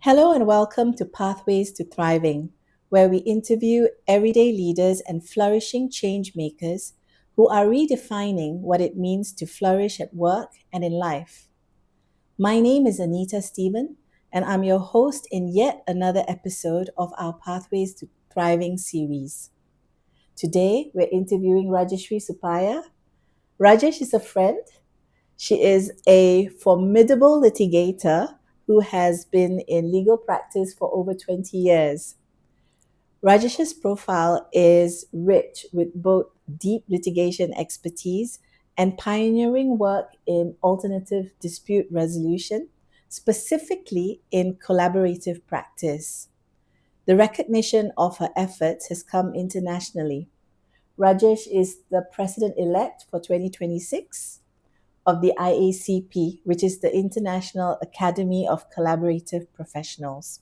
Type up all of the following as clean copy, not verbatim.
Hello and welcome to Pathways to Thriving, where we interview everyday leaders and flourishing change makers who are redefining what it means to flourish at work and in life. My name is Anita Stephen, and I'm your host in yet another episode of our Pathways to Thriving series. Today, we're interviewing Rajashree Suppiah. Rajesh is a friend. She is a formidable litigator who has been in legal practice for over 20 years. Rajesh's profile is rich with both deep litigation expertise and pioneering work in alternative dispute resolution, specifically in collaborative practice. The recognition of her efforts has come internationally. Rajesh is the president elect for 2026 of the IACP, which is the International Academy of Collaborative Professionals.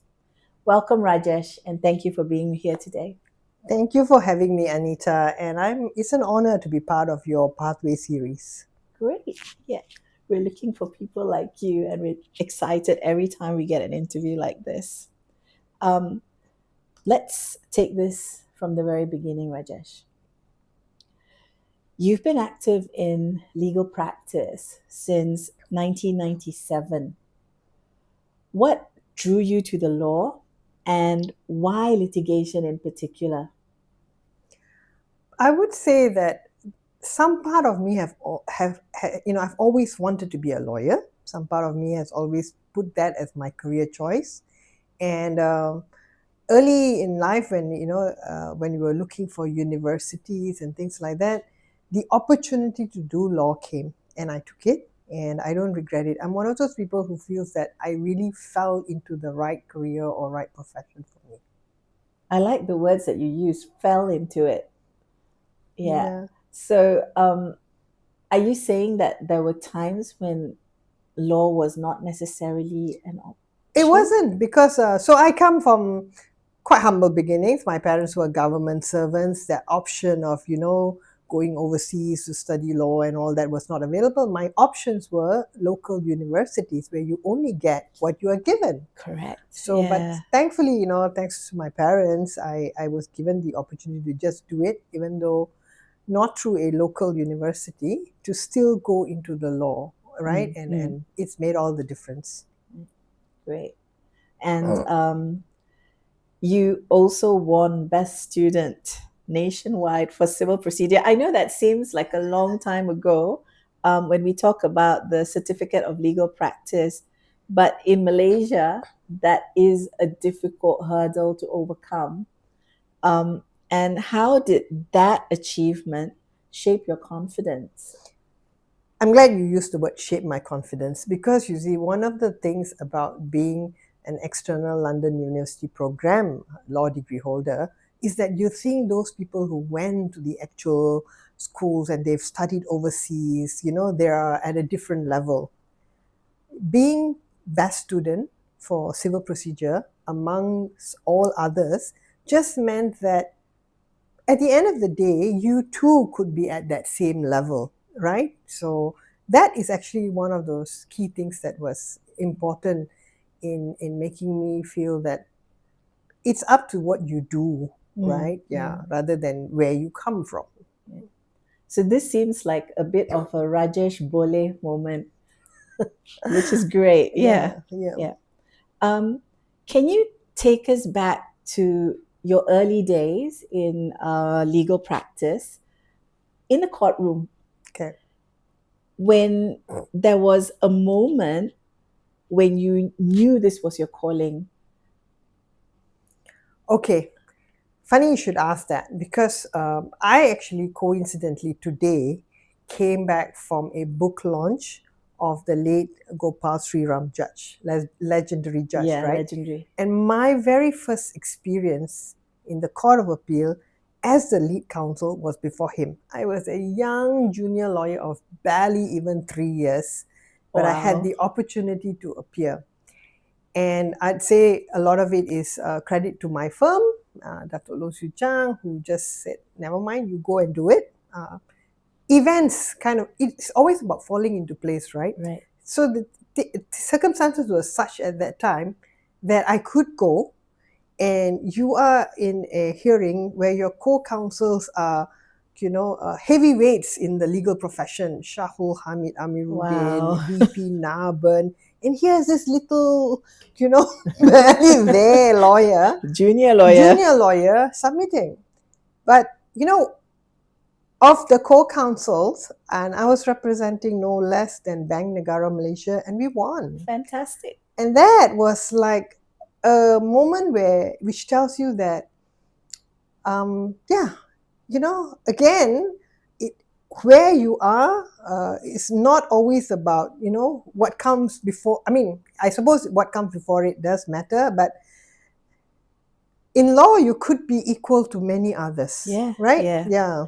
Welcome, Rajesh, and thank you for being here today. Thank you for having me, Anita, and it's an honor to be part of your Pathway series. Great. Yeah. We're looking for people like you, and we're excited every time we get an interview like this. Um, let's take this from the very beginning, Rajesh. You've been active in legal practice since 1997. What drew you to the law and why litigation in particular? I would say that some part of me I've always wanted to be a lawyer. Some part of me has always put that as my career choice. And early in life, when we were looking for universities and things like that, the opportunity to do law came, and I took it. And I don't regret it. I'm one of those people who feels that I really fell into the right career or right profession for me. I like the words that you use, fell into it. Yeah. Yeah. So, are you saying that there were times when law was not necessarily an option? It wasn't because, so I come from quite humble beginnings. My parents were government servants. That option of, going overseas to study law and all that was not available. My options were local universities where you only get what you are given. Correct. So, but Yeah. thankfully, thanks to my parents, I was given the opportunity to just do it, even though not through a local university, to still go into the law, right? And it's made all the difference. Great. And you also won Best Student nationwide for civil procedure. I know that seems like a long time ago when we talk about the certificate of legal practice, but in Malaysia, that is a difficult hurdle to overcome. And how did that achievement shape your confidence? I'm glad you used the word shape my confidence, because you see, one of the things about being an external London University program law degree holder is that you're seeing those people who went to the actual schools and they've studied overseas, they are at a different level. Being best student for civil procedure amongst all others just meant that at the end of the day, you too could be at that same level, right? So that is actually one of those key things that was important in making me feel that it's up to what you do, right? Yeah, rather than where you come from. So this seems like a bit of a Rajesh Bole moment, which is great. Yeah. Yeah. Can you take us back to your early days in legal practice in the courtroom Okay. when there was a moment when you knew this was your calling? Okay. Funny you should ask that, because I actually coincidentally today came back from a book launch of the late Gopal Sriram judge, legendary judge, Yeah, right? legendary. And my very first experience in the Court of Appeal as the lead counsel was before him. I was a young junior lawyer of barely even 3 years, but I had Wow. the opportunity to appear. And I'd say a lot of it is credit to my firm, Dato' Lo Siu Chang, who just said, never mind, you go and do it. Events it's always about falling into place, right? Right. So the circumstances were such at that time that I could go, and you are in a hearing where your co-counsels are, heavyweights in the legal profession, Shahul Hamid Wow. Amiruddin, BP Narban, and here's this little, barely there lawyer, Junior lawyer. junior lawyer submitting. But, of the co-counsels, and I was representing no less than Bank Negara Malaysia, and we won. Fantastic. And that was like a moment which tells you that, again, where you are is not always about, what comes before. I mean, I suppose what comes before it does matter, but in law, you could be equal to many others. Yeah. Right? Yeah.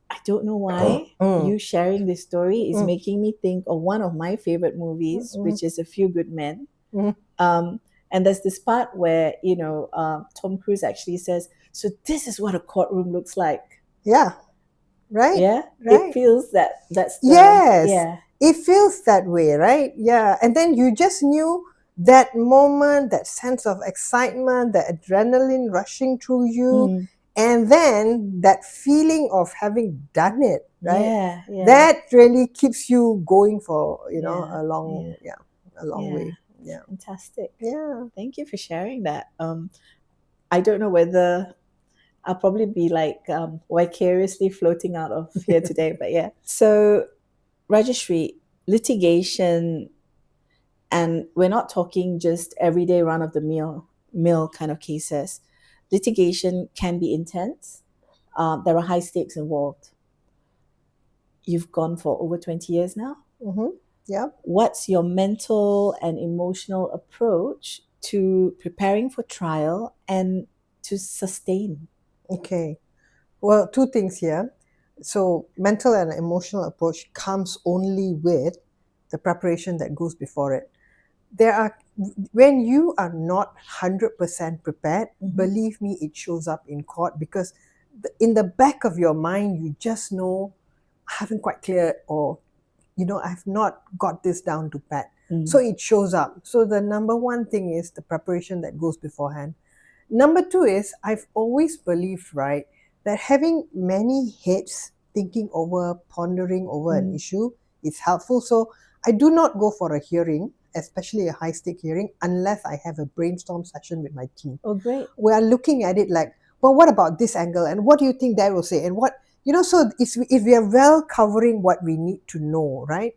I don't know why you sharing this story is making me think of one of my favorite movies, which is A Few Good Men. And there's this part where, Tom Cruise actually says, so this is what a courtroom looks like. Yeah. Right? Yeah? Right. It feels that's the... Yes. Yeah. It feels that way, right? Yeah. And then you just knew that moment, that sense of excitement, the adrenaline rushing through you, and then that feeling of having done it, right? Yeah. That really keeps you going for, a long way. Yeah. Fantastic. Yeah. Thank you for sharing that. I don't know whether I'll probably be like vicariously floating out of here today, but yeah. So, Rajashree, litigation, and we're not talking just everyday run of the mill kind of cases. Litigation can be intense. There are high stakes involved. You've gone for over 20 years now. Yeah. What's your mental and emotional approach to preparing for trial and to sustain? Okay. Well, two things here. So, mental and emotional approach comes only with the preparation that goes before it. When you are not 100% prepared, believe me, it shows up in court, because in the back of your mind, you just know, I haven't quite cleared, or, I've not got this down to pat. So it shows up. So the number one thing is the preparation that goes beforehand. Number two is, I've always believed, right, that having many heads thinking over, pondering over an issue is helpful. So I do not go for a hearing, especially a high-stake hearing, unless I have a brainstorm session with my team. Oh, great. We are looking at it like, well, what about this angle? And what do you think that will say? And what, so if we are well covering what we need to know, right?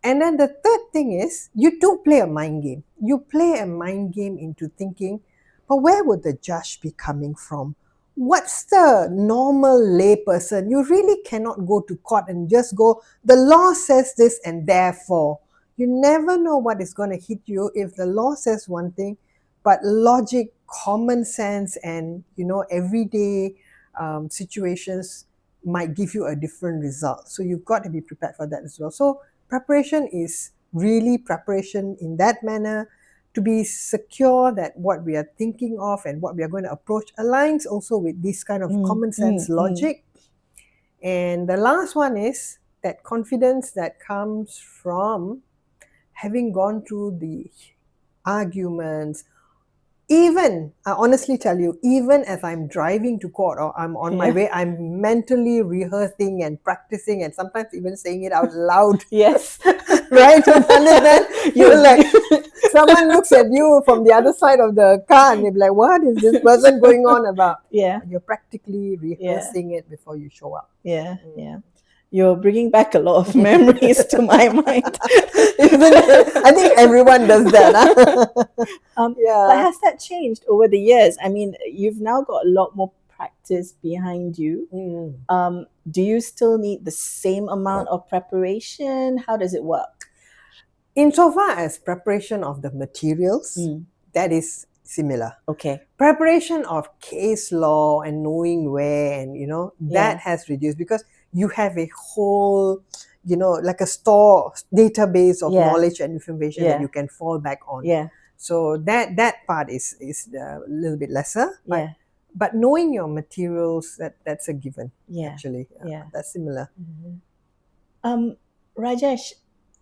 And then the third thing is, you do play a mind game. You play a mind game into thinking, but where would the judge be coming from? What's the normal layperson? You really cannot go to court and just go, the law says this and therefore. You never know what is going to hit you if the law says one thing, but logic, common sense, and, everyday situations might give you a different result. So you've got to be prepared for that as well. So preparation is really preparation in that manner, to be secure that what we are thinking of and what we are going to approach aligns also with this kind of common sense logic. And the last one is that confidence that comes from having gone through the arguments. Even, I honestly tell you, even as I'm driving to court or I'm on my way, I'm mentally rehearsing and practicing and sometimes even saying it out loud. Yes. Right? You understand? You're like, someone looks at you from the other side of the car and they're like, what is this person going on about? Yeah. You're practically rehearsing it before you show up. Yeah. You're bringing back a lot of memories to my mind. I think everyone does that. But has that changed over the years? I mean, you've now got a lot more practice behind you. Do you still need the same amount of preparation? How does it work? Insofar as preparation of the materials, that is similar. Okay. Preparation of case law and knowing where and, that has reduced because you have a whole, like a store database of knowledge and information that you can fall back on. Yeah. So that part is a little bit lesser. But knowing your materials, that's a given, actually. That's similar. Rajesh,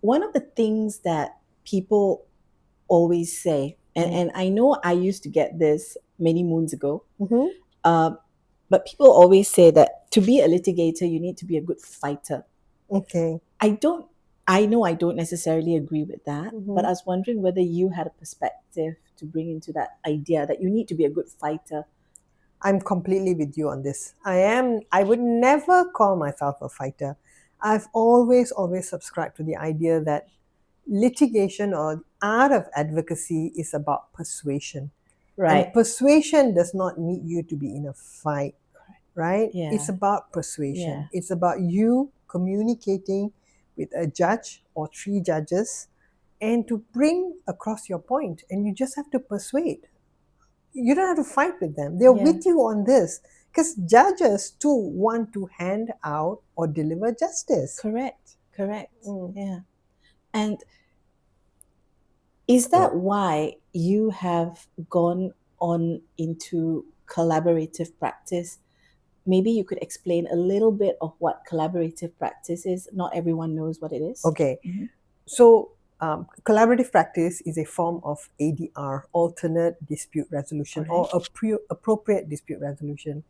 one of the things that people always say, And I know I used to get this many moons ago. Mm-hmm. But people always say that to be a litigator, you need to be a good fighter. Okay. I know I don't necessarily agree with that, but Mm-hmm. I was wondering whether you had a perspective to bring into that idea that you need to be a good fighter. I'm completely with you on this. I would never call myself a fighter. I've always subscribed to the idea that litigation or art of advocacy is about persuasion. Right. And persuasion does not need you to be in a fight, right? Yeah. It's about persuasion. Yeah. It's about you communicating with a judge or three judges and to bring across your point. And you just have to persuade. You don't have to fight with them. They're Yeah. with you on this. Because judges too want to hand out or deliver justice. Correct. Mm. Yeah. And is that why you have gone on into collaborative practice? Maybe you could explain a little bit of what collaborative practice is. Not everyone knows what it is. Okay. Mm-hmm. So, collaborative practice is a form of ADR, alternate dispute resolution, or appropriate dispute resolution.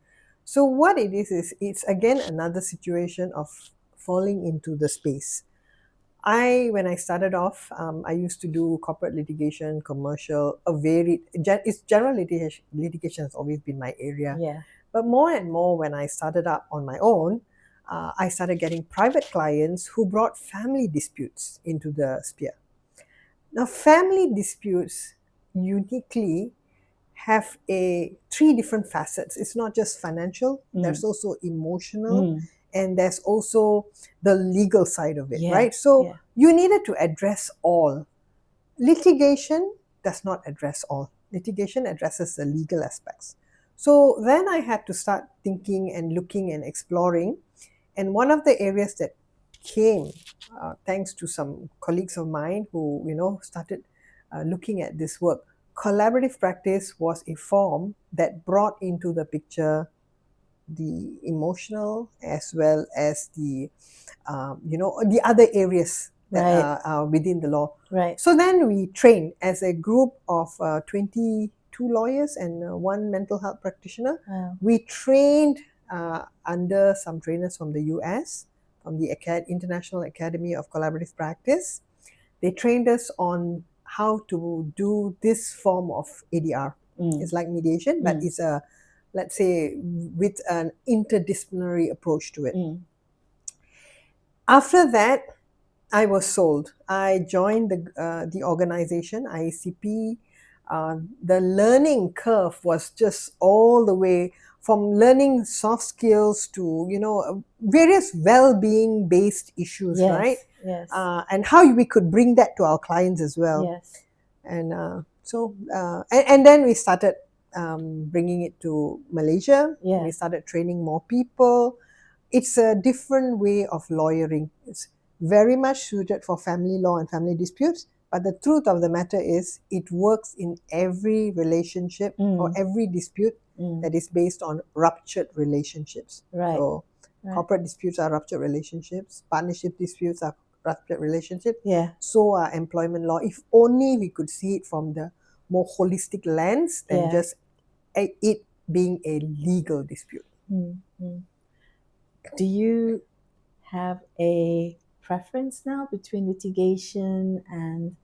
So, what it is it's again another situation of falling into the space. When I started off, I used to do corporate litigation, commercial, it's general litigation has always been my area. Yeah. But more and more, when I started up on my own, I started getting private clients who brought family disputes into the sphere. Now, family disputes uniquely have three different facets. It's not just financial, there's also emotional, and there's also the legal side of it, Yeah, right? So yeah. you needed to address all. Litigation does not address all. Litigation addresses the legal aspects. So then I had to start thinking and looking and exploring. And one of the areas that came, thanks to some colleagues of mine who, started looking at this work, collaborative practice was a form that brought into the picture the emotional as well as the the other areas that are within the law. Right. So then we trained as a group of 22 lawyers and one mental health practitioner. Wow. We trained under some trainers from the US, from the International Academy of Collaborative Practice. They trained us on how to do this form of ADR. It's like mediation, but it's let's say, with an interdisciplinary approach to it. After that, I was sold. I joined the organization, IACP. The learning curve was just all the way from learning soft skills to, various well-being based issues, Yes, right? yes. And how we could bring that to our clients as well. Yes. And and then we started bringing it to Malaysia. Yeah. We started training more people. It's a different way of lawyering. It's very much suited for family law and family disputes. But the truth of the matter is, it works in every relationship or every dispute that is based on ruptured relationships. Right. So, corporate disputes are ruptured relationships. Partnership disputes are ruptured relationships. Yeah. So are employment law. If only we could see it from the more holistic lens than just it being a legal dispute. Do you have a preference now between litigation and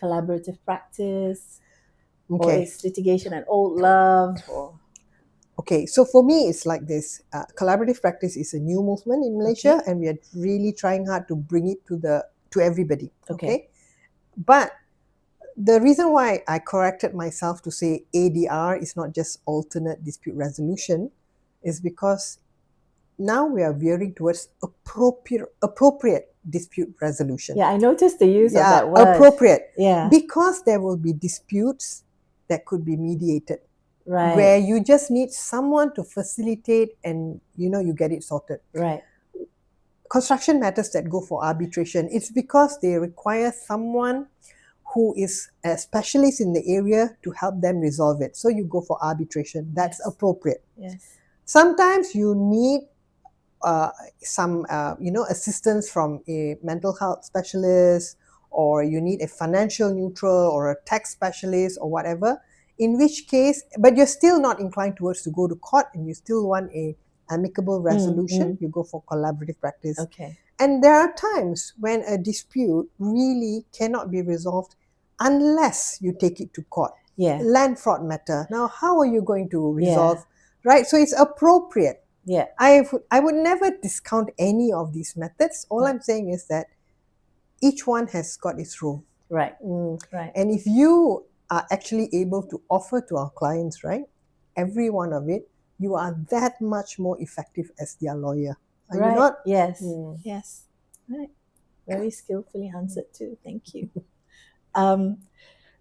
collaborative practice? Or is litigation an old love? Okay, so for me, it's like this. Collaborative practice is a new movement in Malaysia, and we are really trying hard to bring it to everybody. Okay, but the reason why I corrected myself to say ADR is not just alternate dispute resolution is because now we are veering towards appropriate dispute resolution. Yeah, I noticed the use of that word. Appropriate. Yeah. Because there will be disputes that could be mediated. Right. Where you just need someone to facilitate and you get it sorted. Right. Construction matters that go for arbitration, it's because they require someone who is a specialist in the area to help them resolve it. So you go for arbitration. That's appropriate. Yes. Sometimes you need some assistance from a mental health specialist or you need a financial neutral or a tax specialist or whatever, in which case, but you're still not inclined towards to go to court and you still want a amicable resolution, you go for collaborative practice. Okay. And there are times when a dispute really cannot be resolved unless you take it to court. Yeah. Land fraud matter. Now, how are you going to resolve? Right? So it's appropriate. Yeah. I would never discount any of these methods. All I'm saying is that each one has got its role. Right. Right. And if you are actually able to offer to our clients, right, every one of it, you are that much more effective as their lawyer. Are you not? Yes. Yes. Right. Very skillfully answered too. Thank you.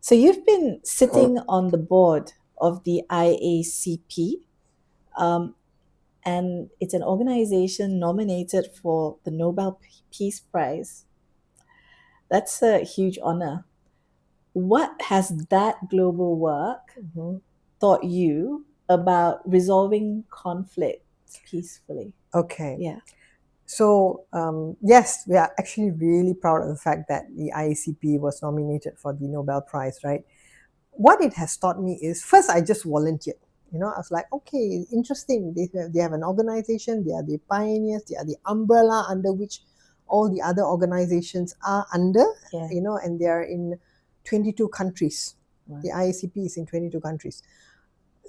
So you've been sitting on the board of the IACP, and it's an organization nominated for the Nobel Peace Prize. That's a huge honor. What has that global work taught you about resolving conflicts peacefully? Okay. Yeah. So, yes, we are actually really proud of the fact that the IACP was nominated for the Nobel Prize, right? What it has taught me is, first, I just volunteered. I was like, okay, interesting. They have an organization, they are the pioneers, they are the umbrella under which all the other organizations are under, and they are in 22 countries. Wow. The IACP is in 22 countries.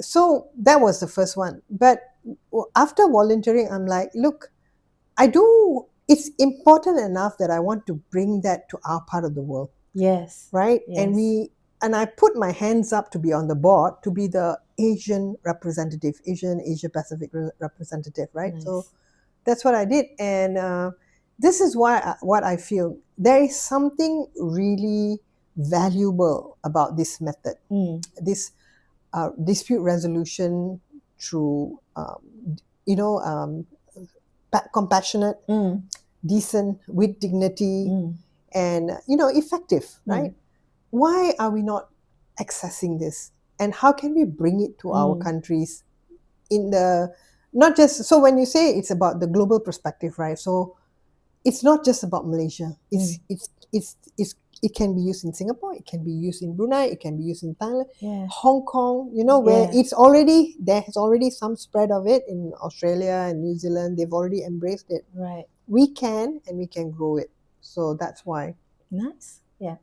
So that was the first one. But after volunteering, I'm like, look, it's important enough that I want to bring that to our part of the world. Yes. Right? Yes. And I put my hands up to be on the board, to be the Asian representative, Asia Pacific representative, right? Nice. So that's what I did. And this is what I feel. There is something really valuable about this method, this dispute resolution through, compassionate, decent, with dignity, and effective, right? Why are we not accessing this, and how can we bring it to our countries not just, so when you say it's about the global perspective, right? So it's not just about Malaysia. It can be used in Singapore, it can be used in Brunei, it can be used in Thailand, Hong Kong, where there has already some spread of it in Australia and New Zealand. They've already embraced it. Right. We can grow it. So that's why. Nice. Yeah.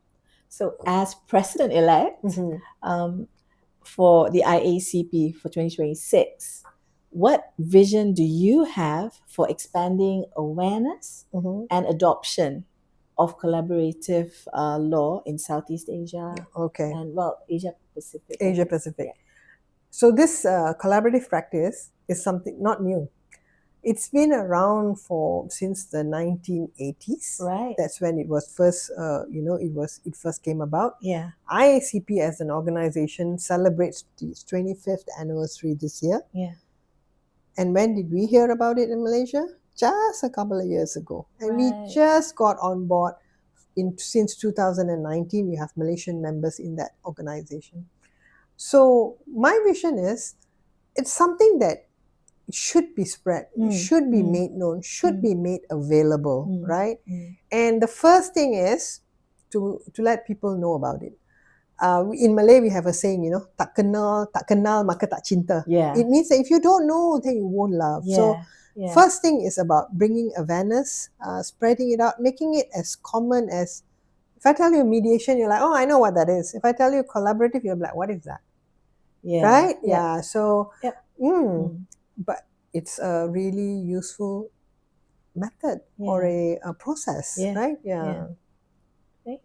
So as president-elect for the IACP for 2026, what vision do you have for expanding awareness and adoption of collaborative law in Southeast Asia and, Asia Pacific? Asia Pacific. Yeah. So this collaborative practice is something not new. It's been around since the 1980s. Right. That's when it was first, it first came about. Yeah. IACP as an organization celebrates its 25th anniversary this year. Yeah. And when did we hear about it in Malaysia? Just a couple of years ago. And we just got on board. Since 2019, we have Malaysian members in that organization. So my vision is, it's something that should be spread, should be made known, should be made available, right? And the first thing is to let people know about it. In Malay, we have a saying, tak kenal maka tak cinta. Yeah. It means that if you don't know, then you won't love. Yeah. So first thing is about bringing awareness, spreading it out, making it as common as, if I tell you mediation, you're like, oh, I know what that is. If I tell you collaborative, you're like, what is that? Yeah. Right? Yeah. So, but it's a really useful method or a process, right? Yeah. Great.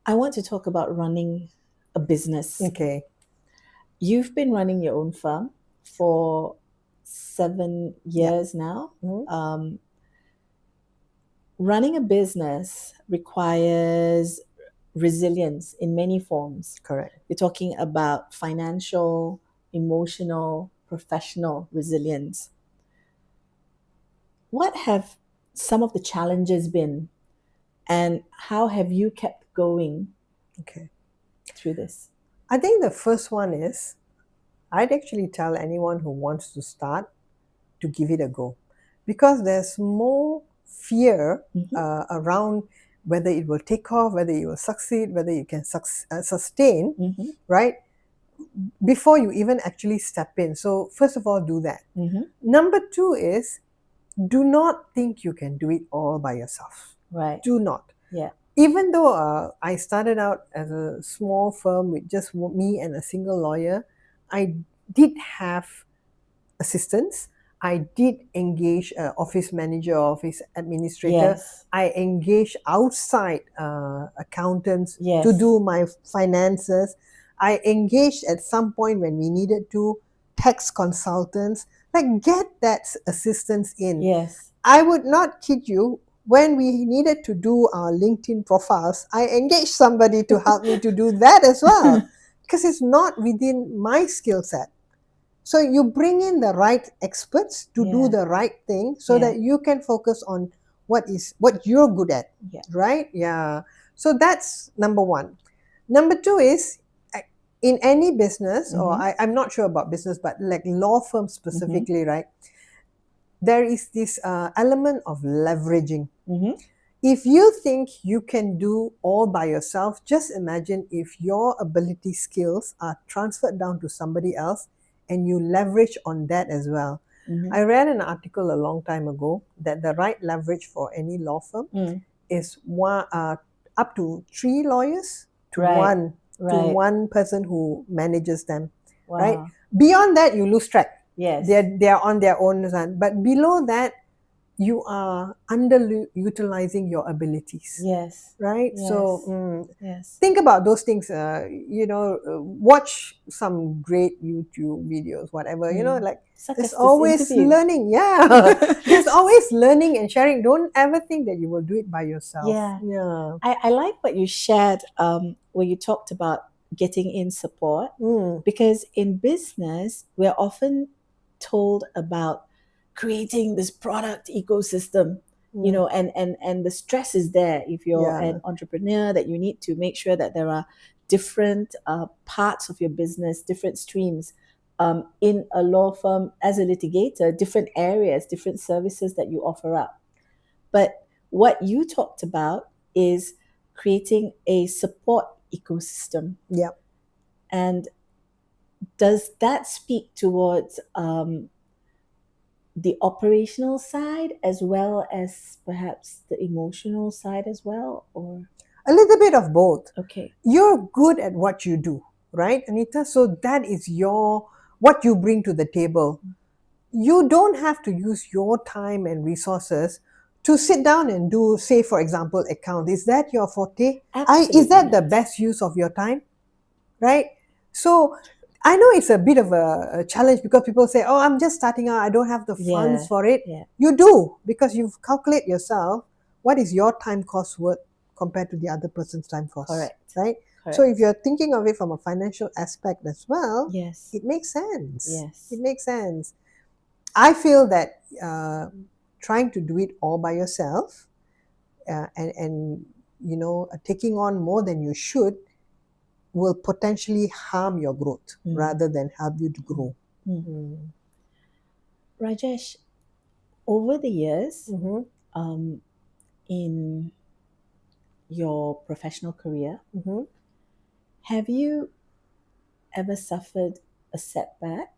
I want to talk about running a business. Okay. You've been running your own firm for 7 years now. Running a business requires resilience in many forms. Correct. You're talking about financial, emotional, professional resilience. What have some of the challenges been, and how have you kept going through this? I think the first one is, I'd actually tell anyone who wants to start to give it a go, because there's more fear Mhm. around whether it will take off, whether it will succeed, whether you can sustain, Mhm. right? Before you even actually step in. So, first of all, do that. Mhm. Number two is do not think you can do it all by yourself. Right. Do not. Yeah. Even though I started out as a small firm with just me and a single lawyer, I did have assistants. I did engage an office manager, office administrator. Yes. I engaged outside accountants to Yes. do my finances. I engaged at some point when we needed to tax consultants. Like, get that assistance in. Yes. I would not kid you. When we needed to do our LinkedIn profiles, I engaged somebody to help me to do that as well because it's not within my skill set. So you bring in the right experts to do Yeah. the right thing so Yeah. that you can focus on what you're good at, Yeah. right? Yeah. So that's number one. Number two is in any business, or Mhm. I'm not sure about business, but like law firms Mhm. specifically, right? There is this element of leveraging. Mhm. If you think you can do all by yourself, just imagine if your ability skills are transferred down to somebody else and you leverage on that as well. Mhm. I read an article a long time ago that the right leverage for any law firm Mm. is up to three lawyers Right. to Right. one person who manages them, right? Wow. Beyond that, you lose track. Yes. They're on their own, but below that, you are underutilizing your abilities, Yes. right? So Yes. Yes. think about those things. Watch some great YouTube videos, whatever. Like Such there's as this always interview. learning. Yeah, there's always learning and sharing. Don't ever think that you will do it by yourself. Yeah. Yeah. I like what you shared where you talked about getting in support Mm, because in business, we're often told about creating this product ecosystem, mm, and the stress is there if you're yeah. an entrepreneur that you need to make sure that there are different parts of your business, different streams. In a law firm, as a litigator, different areas, different services that you offer up. But what you talked about is creating a support ecosystem. Yeah. And does that speak towards the operational side as well as perhaps the emotional side as well? Or, A little bit of both. okay. You're good at what you do, right, Anita? So that is what you bring to the table. You don't have to use your time and resources to sit down and do, say, for example, account. Is that your forte? Is Absolutely that the not. best use of your time? Right? So I know it's a bit of a challenge because people say, oh, I'm just starting out, I don't have the funds Yeah. for it. Yeah. You do, because you've calculated yourself what is your time cost worth compared to the other person's time cost, Correct. right? So Correct. if you're thinking of it from a financial aspect as well, Yes. it makes sense. Yes. It makes sense. I feel that trying to do it all by yourself and taking on more than you should will potentially harm your growth rather than help you to grow. Mm. Rajesh, over the years, Mm-hmm. in your professional career, Mm-hmm. have you ever suffered a setback?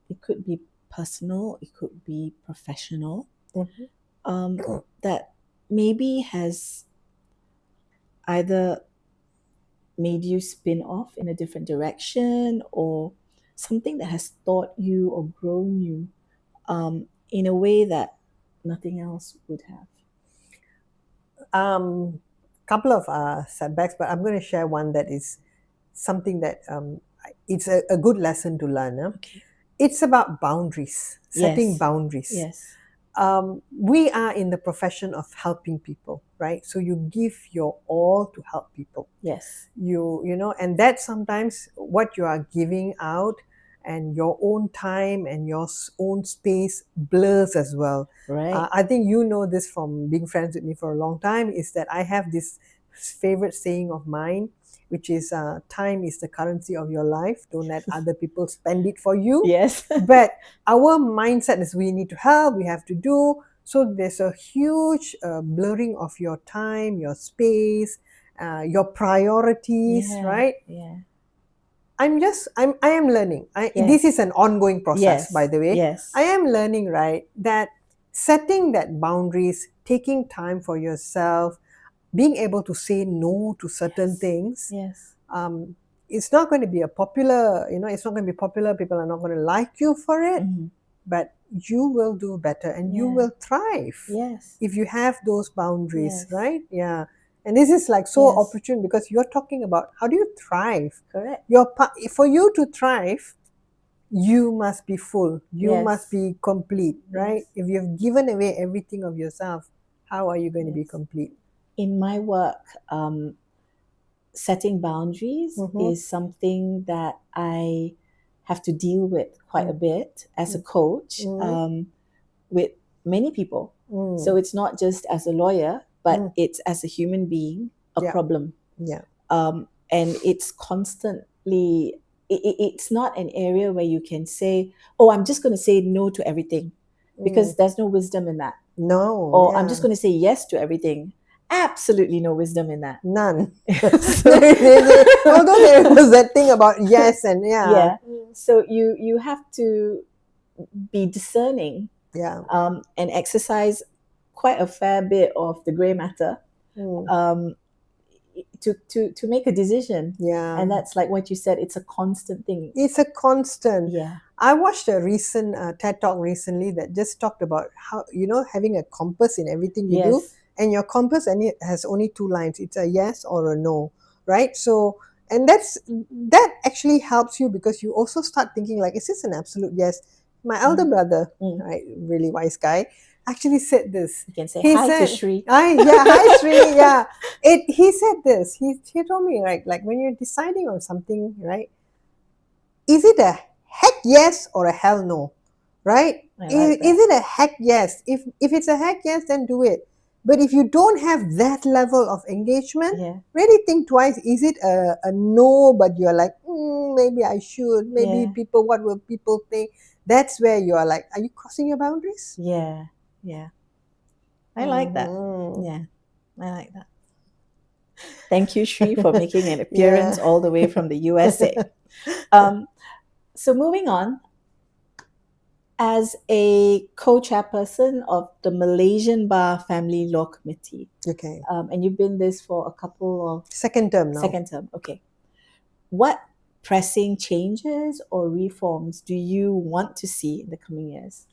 It could be personal, it could be professional, Mm-hmm. that maybe has either made you spin off in a different direction or something that has taught you or grown you in a way that nothing else would have. Couple of setbacks, but I'm going to share one that is something that it's a good lesson to learn. Okay. It's about boundaries, setting Yes. boundaries. Yes. We are in the profession of helping people, right? So you give your all to help people. Yes. And that sometimes what you are giving out and your own time and your own space blurs as well. Right. I think you know this from being friends with me for a long time, is that I have this favorite saying of mine, which is time is the currency of your life. Don't let other people spend it for you. Yes. But our mindset is we need to help, we have to do. So there's a huge blurring of your time, your space, your priorities, Yeah. right? Yeah. I am learning. This is Yes. an ongoing process, by Yes. the way. I Yes. am learning, right, that setting that boundaries, taking time for yourself, being able to say no to certain Yes. things, Yes. um, it's not going to be a popular, it's not going to be popular. People are not going to like you for it, Mhm. but you will do better and you Yeah. will thrive Yes. if you have those boundaries, Yes. right? Yeah. And this is like so Yes. opportune because you're talking about how do you thrive? Correct. For you to thrive, you must be full. You must Yes. be complete, right? Yes. If you've given away everything of yourself, how are you going to be Yes. complete? In my work, setting boundaries Mm-hmm. is something that I have to deal with quite a Mm-hmm. bit as a coach, with many people. So Mm-hmm. it's not just as a lawyer, but Mm. it's as a human being, a Yeah. problem. Yeah. And it's constantly, it's not an area where you can say, oh, I'm just going to say no to everything, Mm. because there's no wisdom in that. No. Or I'm just Yeah. going to say yes to everything. Absolutely no wisdom in that. None. So Although there was that thing about yes and yeah. yeah, so you have to be discerning, Yeah. and exercise quite a fair bit of the gray matter, Mm. um, to make a decision. Yeah. And that's like what you said, it's a constant thing. It's a constant. Yeah. I watched a recent TED talk recently that just talked about how, having a compass in everything you do, Yes. and your compass and it has only two lines. It's a yes or a no, right? So, and that actually helps you because you also start thinking like, is this an absolute yes? My elder brother, Mm. right, really wise guy, actually said this. You can say He hi to said, Shri. yeah, hi Sri, yeah. He said this. He told me, right, like when you're deciding on something, right, is it a heck yes or a hell no, right? I like Is that. it a heck yes? If it's a heck yes, then do it. But if you don't have that level of engagement, Yeah. really think twice. Is it a no, but you're like, maybe I should, maybe Yeah. what will people think? That's where you are like, are you crossing your boundaries? Yeah. Yeah. I like that. Mhm. Yeah. I like that. Thank you, Shri, for making an appearance Yeah. all the way from the USA. Um, so moving on, as a co-chairperson of the Malaysian Bar Family Law Committee, Okay. and you've been this for a couple of Second term now. second term. Okay, what pressing changes or reforms do you want to see in the coming years?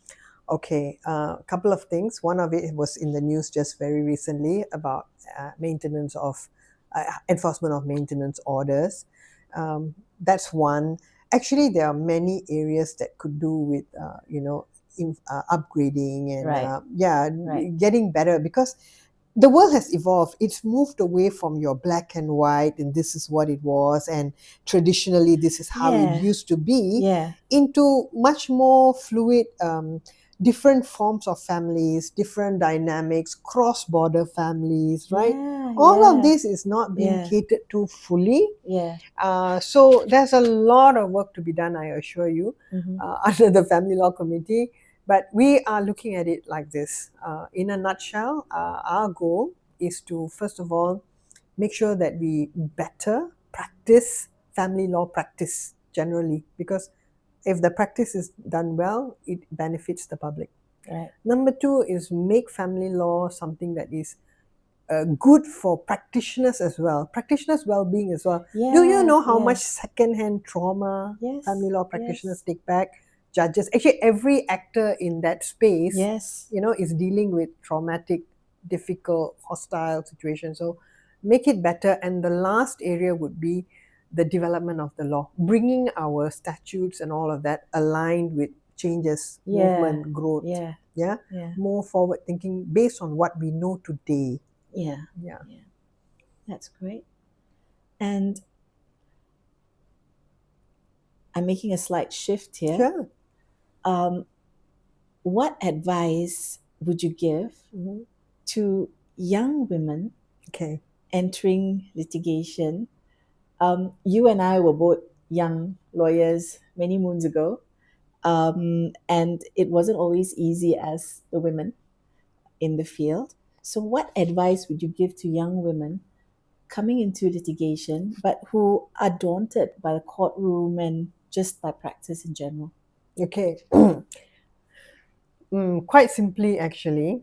Okay, a couple of things. One of it was in the news just very recently about maintenance of enforcement of maintenance orders. That's one. Actually, there are many areas that could do with upgrading and Right. yeah, Right. getting better because the world has evolved. It's moved away from your black and white and this is what it was and traditionally this is how it Yeah. used to be, Yeah. into much more fluid, different forms of families, different dynamics, cross-border families, right? Yeah. All of Yeah. this is not being Yeah. catered to fully. Yeah. So there's a lot of work to be done, I assure you, Mm-hmm. under the Family Law Committee. But we are looking at it like this. In a nutshell, our goal is to, first of all, make sure that we better practice family law practice generally, because if the practice is done well, it benefits the public. Right. Number two is make family law something that is good for practitioners as well, practitioners' well-being as well. Do you Yeah. know how Yeah. much second-hand trauma Yes. family law practitioners Yes. take back? Judges, actually, every actor in that space, Yes. is dealing with traumatic, difficult, hostile situations. So make it better. And the last area would be the development of the law, bringing our statutes and all of that aligned with changes, Yeah. movement, growth. Yeah. Yeah, Yeah. more forward thinking based on what we know today. Yeah. Yeah. Yeah. That's great. And I'm making a slight shift here. Sure. What advice would you give to young women Okay. entering litigation? You and I were both young lawyers many moons ago, and it wasn't always easy as the women. in the field. So, what advice would you give to young women coming into litigation, but who are daunted by the courtroom and just by practice in general? Okay. Quite simply, actually,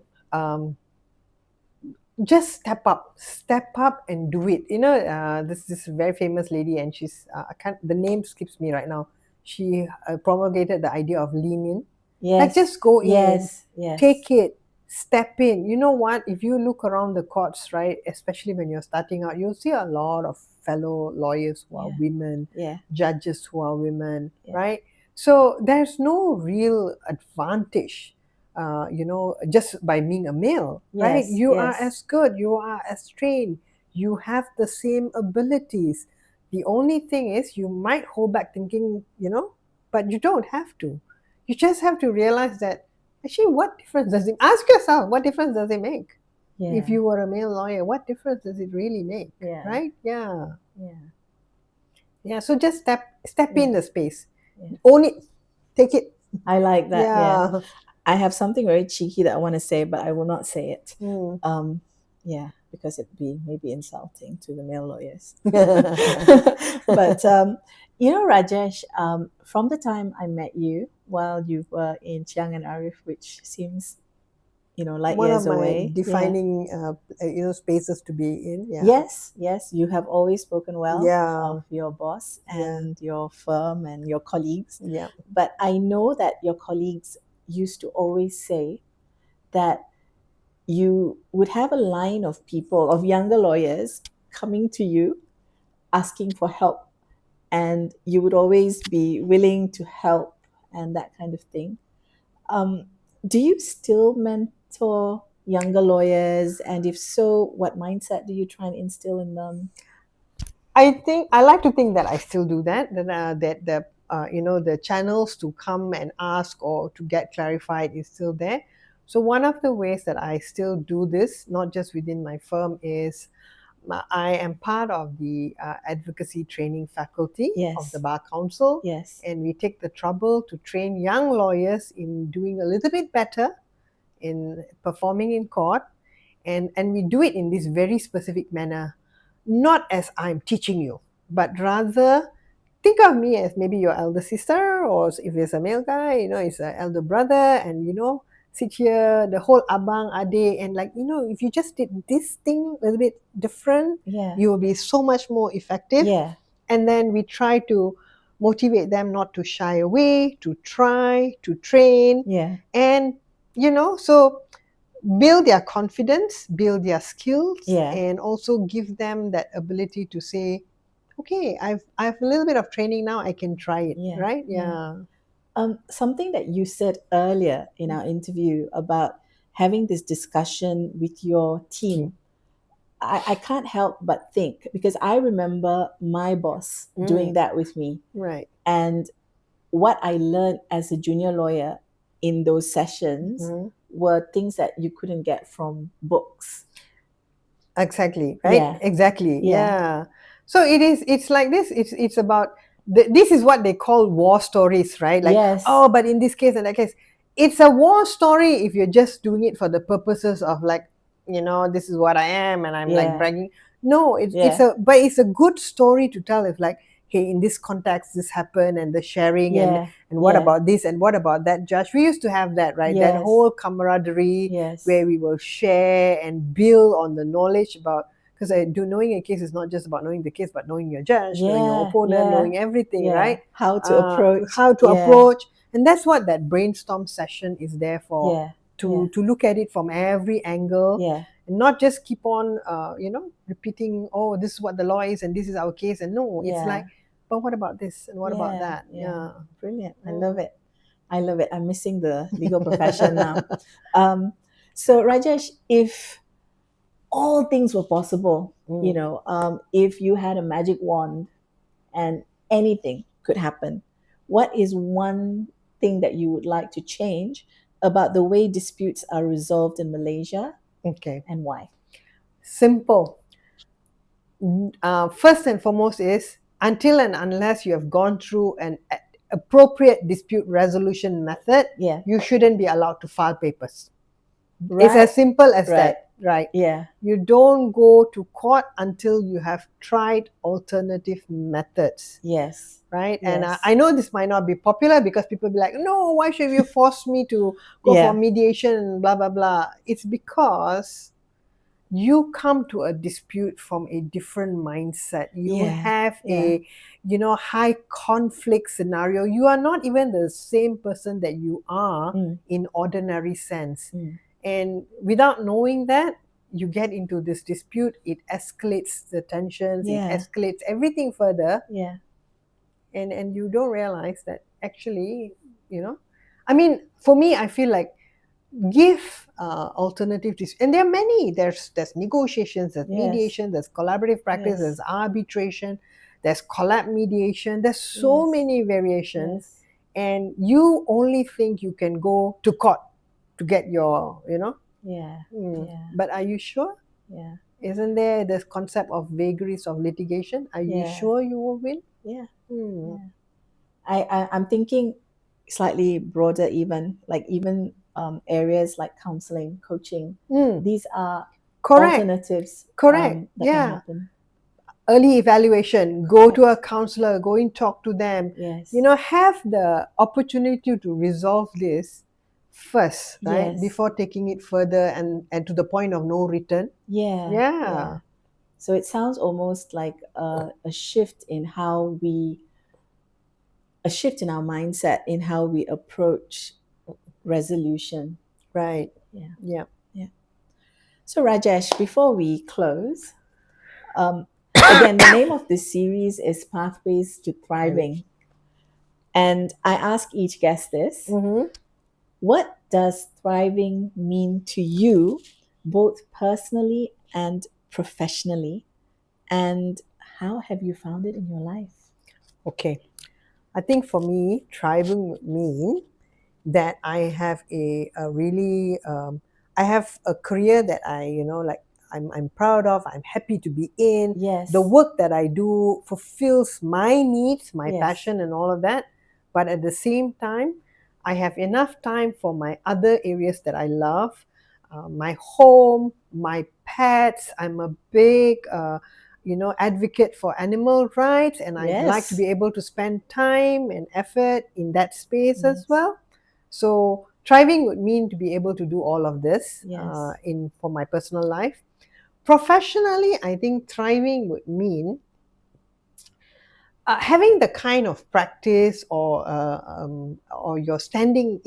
just step up and do it. This very famous lady, and she's I can't, the name skips me right now. She promulgated the idea of lean in. Like, Yes. just go in, Yes. Yes. take it, step in. You know what? If you look around the courts, right, especially when you're starting out, you'll see a lot of fellow lawyers who are Yeah. women, Yeah. judges who are women, Yeah. right? So there's no real advantage, just by being a male, right? Yes. You are Yes. as good, you are as trained, you have the same abilities. The only thing is you might hold back thinking, but you don't have to. You just have to realize that actually, what difference does it ask yourself, what difference does it make? Yeah. If you were a male lawyer, what difference does it really make? Yeah. Right? Yeah. Yeah. So just step in the space. Yeah. Own it. Take it. I like that. Yeah. I have something very cheeky that I want to say, but I will not say it. Because it'd be maybe insulting to the male lawyers. But Rajesh, from the time I met you while you were in Chiang and Arif, which seems light One years of my away. defining spaces to be in. Yeah. Yes, you have always spoken well of your boss and your firm and your colleagues. Yeah. But I know that your colleagues used to always say that you would have a line of people, of younger lawyers, coming to you asking for help, and you would always be willing to help and that kind of thing. Do you still mentor younger lawyers? And if so, what mindset do you try and instill in them? I like to think that I still do that. That the channels to come and ask or to get clarified is still there. So one of the ways that I still do this, not just within my firm, is I am part of the advocacy training faculty of the Bar Council. Yes. And we take the trouble to train young lawyers in doing a little bit better in performing in court. And we do it in this very specific manner, not as I'm teaching you, but rather think of me as maybe your elder sister, or if it's a male guy, it's an elder brother, and sit here, the whole abang ade, and if you just did this thing a little bit different, you will be so much more effective. And then we try to motivate them not to shy away, to try, to train, and so build their confidence, build their skills, and also give them that ability to say, okay, I've a little bit of training now, I can try it, right? Something that you said earlier in our interview about having this discussion with your team, I can't help but think, because I remember my boss doing that with me. Right. And what I learned as a junior lawyer in those sessions were things that you couldn't get from books. Exactly, right? Exactly. Yeah. So it's like this. It's about, this is what they call war stories, right? Like, oh, but in this case and that case, it's a war story if you're just doing it for the purposes of, like, this is what I am and I'm like bragging. No, but it's a good story to tell. If, like, hey, in this context, this happened, and the sharing, and what about this, and what about that, Judge? We used to have that, right? That whole camaraderie where we will share and build on the knowledge about, because knowing a case is not just about knowing the case, but knowing your judge, knowing your opponent, knowing everything, right? How to approach. And that's what that brainstorm session is there for, to look at it from every angle. And not just keep on, repeating, oh, this is what the law is and this is our case. And no, it's like, but what about this and what about that? Brilliant. I love it. I'm missing the legal profession now. So Rajesh, if all things were possible, if you had a magic wand and anything could happen, what is one thing that you would like to change about the way disputes are resolved in Malaysia? Okay. And why? Simple. First and foremost is, until and unless you have gone through an appropriate dispute resolution method, you shouldn't be allowed to file papers. It's Right. as simple as Right. that, right? Yeah. You don't go to court until you have tried alternative methods, Yes. right? And Yes. I know this might not be popular because people be like, no, why should you force me to go for Yeah. mediation and blah, blah, blah. It's because you come to a dispute from a different mindset. You Yeah. have Yeah. high conflict scenario. You are not even the same person that you are Mm. in ordinary sense. Mm. And without knowing that, you get into this dispute. It escalates the tensions. It Yeah. escalates everything further. Yeah. And you don't realize that actually, I mean, for me, I feel like give alternative to, and there are many. There's negotiations, there's Yes. mediation, there's collaborative practice, Yes. there's arbitration, there's collab mediation. There's so Yes. many variations, Yes. and you only think you can go to court to get your, Yeah. Yeah. But are you sure? Yeah. Isn't there this concept of vagaries of litigation? Are you Yeah. sure you will win? Yeah. Hmm. Yeah. I'm thinking slightly broader, even like even areas like counseling, coaching. These are Correct. alternatives Correct. that can Yeah. happen. Early evaluation, go to a counselor, go and talk to them. Yes. Have the opportunity to resolve this first, right? Yes. Before taking it further and to the point of no return. Yeah. Yeah. So it sounds almost like a shift in a shift in our mindset in how we approach resolution. Right. Yeah. Yeah. Yeah. So Rajesh, before we close, again, the name of this series is Pathways to Thriving. And I ask each guest this. Mm-hmm. What does thriving mean to you, both personally and professionally? And how have you found it in your life? Okay. I think for me, thriving would mean that I have a really I have a career that I'm proud of. I'm happy to be in. Yes. The work that I do fulfills my needs, my Yes. passion, and all of that. But at the same time, I have enough time for my other areas that I love, my home, my pets. I'm a big advocate for animal rights, and I'd like to Yes. be able to spend time and effort in that space as Yes. well. So thriving would mean to be able to do all of this Yes. for my personal life. Professionally, I think thriving would mean having the kind of practice or your standing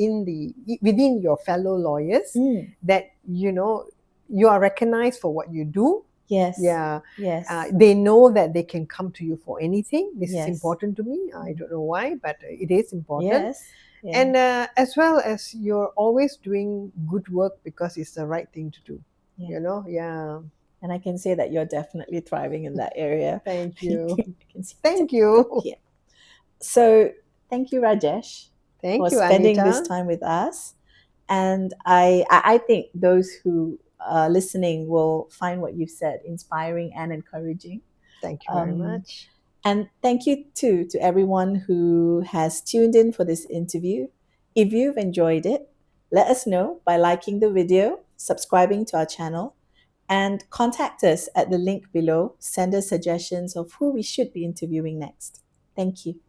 within your fellow lawyers that you are recognized for what you do. Yes. Yeah. Yes. They know that they can come to you for anything. This Yes. is important to me. I don't know why, but it is important. Yes. Yeah. And as well as you're always doing good work because it's the right thing to do. Yeah. Yeah. And I can say that you're definitely thriving in that area. Thank you. I can see Thank you. here. So thank you, Rajesh, Thank for you, spending Anita. this time with us. And I think those who are listening will find what you've said inspiring and encouraging. Thank you very much. And thank you too to everyone who has tuned in for this interview. If you've enjoyed it, let us know by liking the video, subscribing to our channel, and contact us at the link below. Send us suggestions of who we should be interviewing next. Thank you.